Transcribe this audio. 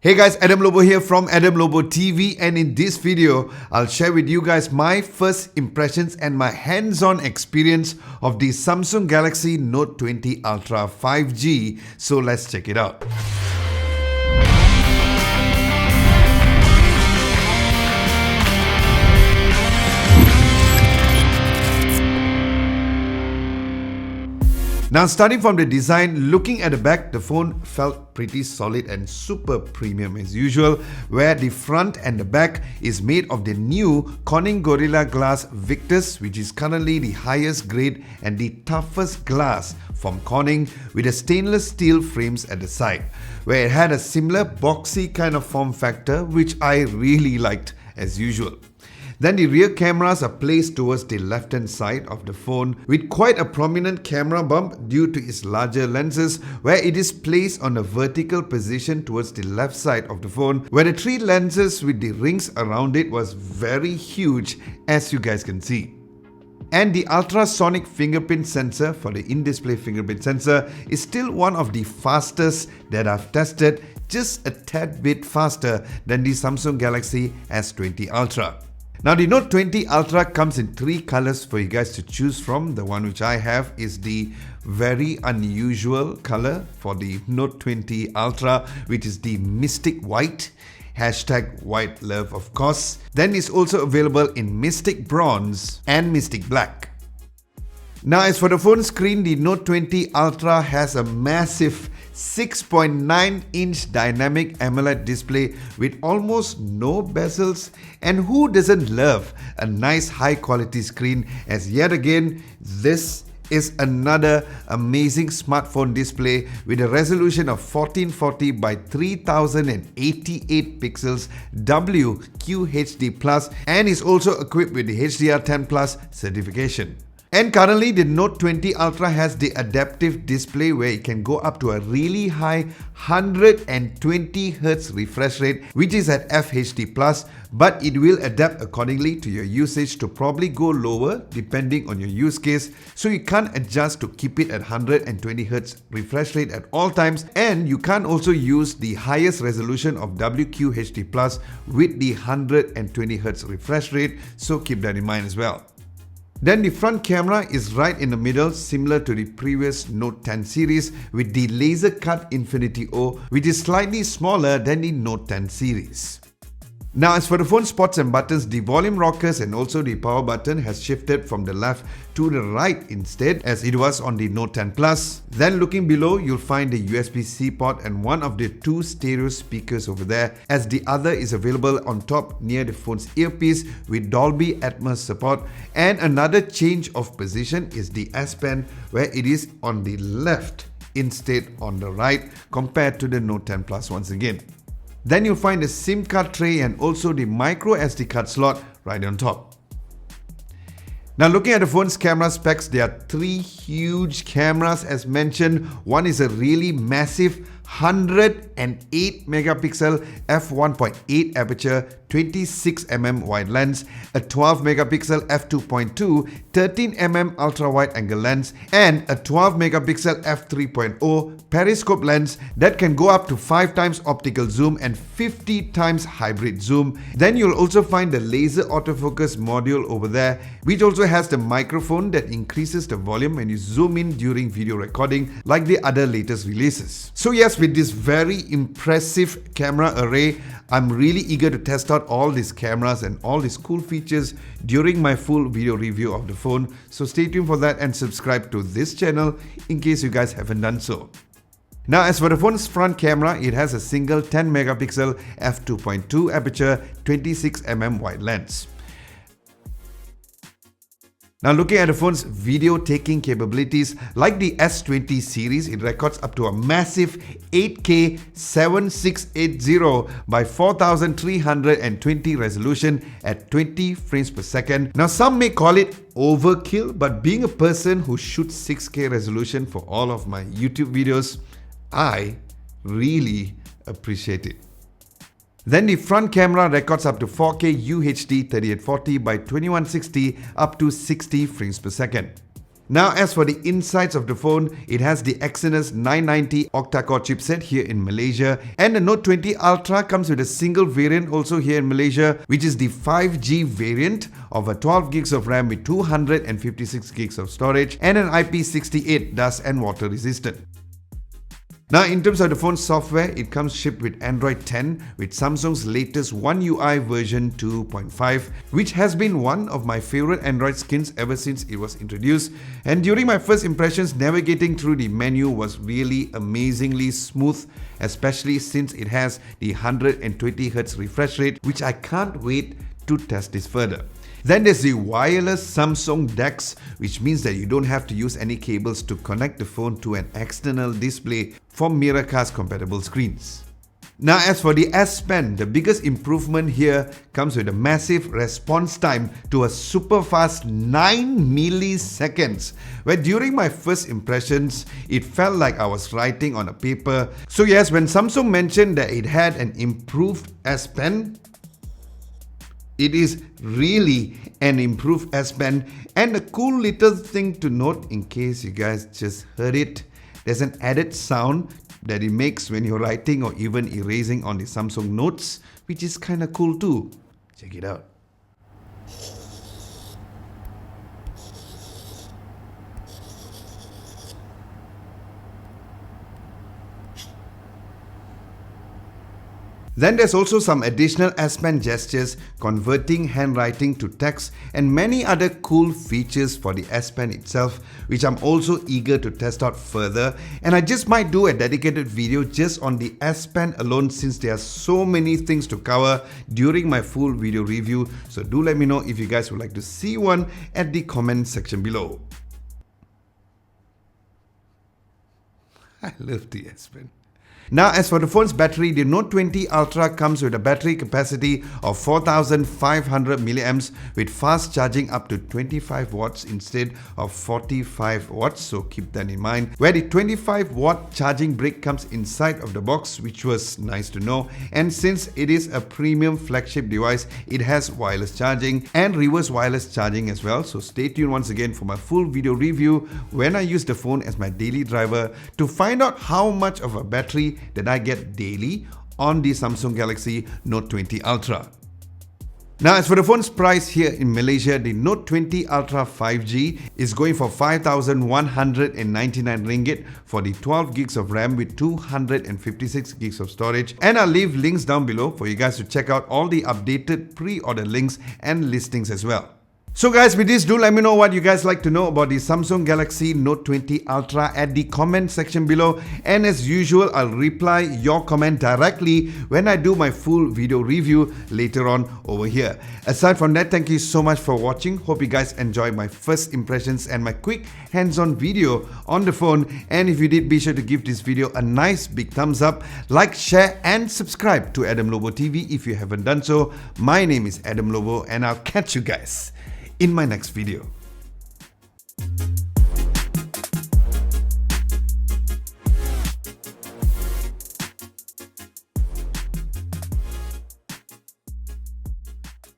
Hey guys, Adam Lobo here from Adam Lobo TV, and in this video, I'll share with you guys my first impressions and my hands-on experience of the Samsung Galaxy Note 20 Ultra 5G. So let's check it out. Now starting from the design, looking at the back, the phone felt pretty solid and super premium as usual, where the front and the back is made of the new Corning Gorilla Glass Victus, which is currently the highest grade and the toughest glass from Corning, with a stainless steel frames at the side, where it had a similar boxy kind of form factor, which I really liked as usual. Then the rear cameras are placed towards the left-hand side of the phone with quite a prominent camera bump due to its larger lenses, where it is placed on a vertical position towards the left side of the phone, where the three lenses with the rings around it was very huge, as you guys can see. And the ultrasonic fingerprint sensor for the in-display fingerprint sensor is still one of the fastest that I've tested, just a tad bit faster than the Samsung Galaxy S20 Ultra. Now the Note 20 Ultra comes in three colors for you guys to choose from. The one which I have is the very unusual color for the Note 20 Ultra, which is the Mystic White. Hashtag white love, of course. Then it's also available in Mystic Bronze and Mystic Black. Now as for the phone screen, the Note 20 Ultra has a massive 6.9-inch dynamic AMOLED display with almost no bezels, and who doesn't love a nice high-quality screen, as yet again this is another amazing smartphone display with a resolution of 1440 by 3088 pixels WQHD+, and is also equipped with the HDR10+ certification. And currently the Note 20 Ultra has the adaptive display, where it can go up to a really high 120Hz refresh rate, which is at FHD+, but it will adapt accordingly to your usage to probably go lower depending on your use case, so you can't adjust to keep it at 120Hz refresh rate at all times, and you can also use the highest resolution of WQHD+ with the 120Hz refresh rate, so keep that in mind as well. Then the front camera is right in the middle, similar to the previous Note 10 series, with the laser cut Infinity O, which is slightly smaller than the Note 10 series. Now as for the phone spots and buttons, the volume rockers and also the power button has shifted from the left to the right instead, as it was on the Note 10 Plus. Then looking below, you'll find the USB-C port and one of the two stereo speakers over there, as the other is available on top near the phone's earpiece with Dolby Atmos support. And another change of position is the S Pen, where it is on the left instead on the right compared to the Note 10 Plus once again. Then you'll find a SIM card tray and also the micro SD card slot right on top. Now looking at the phone's camera specs, there are three huge cameras as mentioned. One is a really massive 108 megapixel f1.8 aperture, 26mm wide lens, a 12 megapixel f2.2, 13mm ultra wide angle lens, and a 12 megapixel f3.0 periscope lens that can go up to 5 times optical zoom and 50 times hybrid zoom. Then you'll also find the laser autofocus module over there, which also has the microphone that increases the volume when you zoom in during video recording, like the other latest releases. So yes, with this very impressive camera array, I'm really eager to test out all these cameras and all these cool features during my full video review of the phone. So stay tuned for that and subscribe to this channel in case you guys haven't done so. Now as for the phone's front camera, it has a single 10 megapixel f2.2 aperture, 26mm wide lens. Now looking at the phone's video taking capabilities, like the S20 series, it records up to a massive 8K 7680 by 4320 resolution at 20 frames per second. Now some may call it overkill, but being a person who shoots 6K resolution for all of my YouTube videos, I really appreciate it. Then the front camera records up to 4K UHD 3840 by 2160 up to 60 frames per second. Now, as for the insides of the phone, it has the Exynos 990 octa-core chipset here in Malaysia, and the Note 20 Ultra comes with a single variant also here in Malaysia, which is the 5G variant of a 12 gigs of RAM with 256 gigs of storage and an IP68 dust and water resistant. Now, in terms of the phone software, it comes shipped with Android 10 with Samsung's latest One UI version 2.5, which has been one of my favorite Android skins ever since it was introduced. And during my first impressions, navigating through the menu was really amazingly smooth, especially since it has the 120Hz refresh rate, which I can't wait to test this further. Then there's the wireless Samsung DeX, which means that you don't have to use any cables to connect the phone to an external display for Miracast compatible screens. Now, as for the S Pen, the biggest improvement here comes with a massive response time to a super fast 9 milliseconds, where during my first impressions, it felt like I was writing on a paper. So yes, when Samsung mentioned that it had an improved S Pen, it is really an improved S Pen. And a cool little thing to note, in case you guys just heard it, there's an added sound that it makes when you're writing or even erasing on the Samsung Notes, which is kind of cool too. Check it out. Then there's also some additional S Pen gestures, converting handwriting to text, and many other cool features for the S Pen itself, which I'm also eager to test out further. And I just might do a dedicated video just on the S Pen alone, since there are so many things to cover during my full video review. So do let me know if you guys would like to see one at the comment section below. I love the S Pen. Now, as for the phone's battery, the Note 20 Ultra comes with a battery capacity of 4500 milliamps with fast charging up to 25 watts instead of 45 watts, so keep that in mind. Where the 25 watt charging brick comes inside of the box, which was nice to know. And since it is a premium flagship device, it has wireless charging and reverse wireless charging as well. So stay tuned once again for my full video review when I use the phone as my daily driver to find out how much of a battery that I get daily on the Samsung Galaxy Note 20 Ultra. Now, as for the phone's price here in Malaysia, the Note 20 Ultra 5G is going for 5,199 ringgit for the 12 gigs of RAM with 256 gigs of storage. And I'll leave links down below for you guys to check out all the updated pre-order links and listings as well. So guys, with this, do let me know what you guys like to know about the Samsung Galaxy Note 20 Ultra at the comment section below. And as usual, I'll reply your comment directly when I do my full video review later on over here. Aside from that, thank you so much for watching. Hope you guys enjoyed my first impressions and my quick hands-on video on the phone. And if you did, be sure to give this video a nice big thumbs up, like, share and subscribe to Adam Lobo TV if you haven't done so. My name is Adam Lobo and I'll catch you guys in my next video.